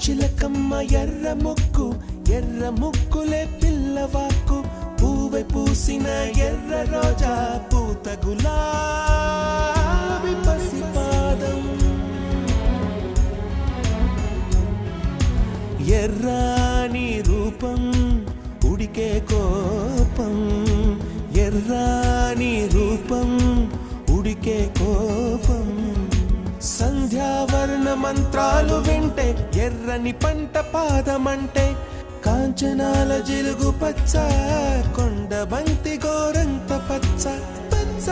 చిలకమ్మ ఎర్ర ముక్కులే పిల్లవాకు పూవై పూసిన ఎర్ర రోజా పూత గులాబీ పసిపాదం ఎర్రాని రూపం ఉడికే కోపం ఎర్రాని రూపం ఉడికే కోపం సంధ్యావర్ణ మంత్రాలు వింటే ఎర్రని పంట పాదమంటే కాంచనాల జిలుగు పచ్చ కొండ బంతి గోరంత పచ్చ పచ్చ